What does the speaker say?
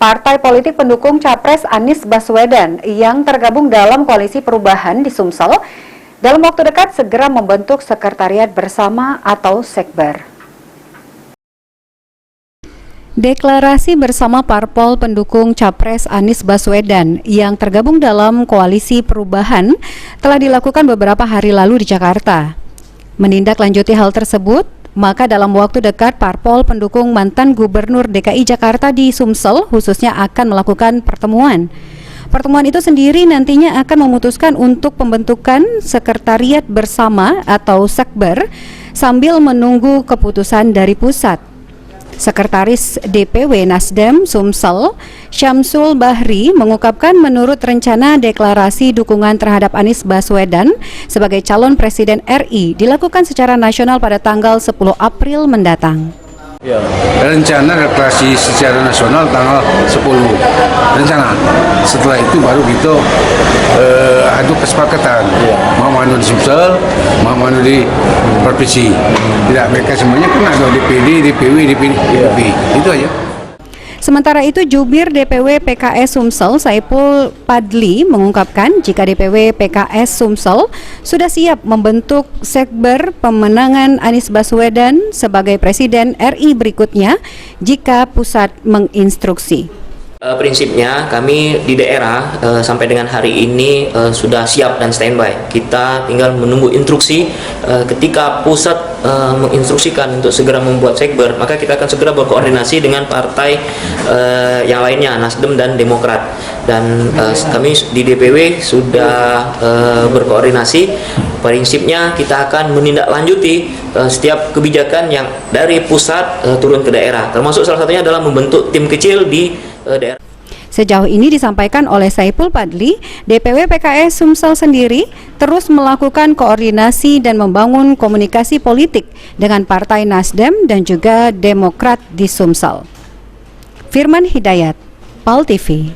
Partai politik pendukung Capres Anies Baswedan yang tergabung dalam Koalisi Perubahan di Sumsel dalam waktu dekat segera membentuk Sekretariat Bersama atau Sekber. Deklarasi bersama parpol pendukung Capres Anies Baswedan yang tergabung dalam Koalisi Perubahan telah dilakukan beberapa hari lalu di Jakarta. Menindaklanjuti hal tersebut, maka dalam waktu dekat parpol pendukung mantan Gubernur DKI Jakarta di Sumsel khususnya akan melakukan pertemuan. Pertemuan itu sendiri nantinya akan memutuskan untuk pembentukan Sekretariat Bersama atau Sekber sambil menunggu keputusan dari pusat. Sekretaris DPW Nasdem Sumsel, Syamsul Bahri, mengungkapkan menurut rencana deklarasi dukungan terhadap Anies Baswedan sebagai calon Presiden RI dilakukan secara nasional pada tanggal 10 April mendatang. Ya, rencana deklarasi secara nasional tanggal 10 rencana. Setelah itu baru kita adu kesepakatan. Mau manu di Sumsel, mau manu di provinsi. Tidak, mereka semuanya kan ada DPD, DPW, DPP. Itu aja. Sementara itu, Jubir DPW PKS Sumsel Saipul Padli mengungkapkan jika DPW PKS Sumsel sudah siap membentuk Sekber pemenangan Anies Baswedan sebagai Presiden RI berikutnya jika pusat menginstruksi. Prinsipnya kami di daerah sampai dengan hari ini sudah siap dan standby. Kita tinggal menunggu instruksi. Ketika pusat menginstruksikan untuk segera membuat sekber, maka kita akan segera berkoordinasi dengan partai yang lainnya, Nasdem dan Demokrat. Dan kami di DPW sudah berkoordinasi. Prinsipnya kita akan menindaklanjuti setiap kebijakan yang dari pusat turun ke daerah. Termasuk salah satunya adalah membentuk tim kecil di daerah. Sejauh ini disampaikan oleh Saipul Padli, DPW PKS Sumsel sendiri terus melakukan koordinasi dan membangun komunikasi politik dengan Partai Nasdem dan juga Demokrat di Sumsel. Firman Hidayat, PAL TV.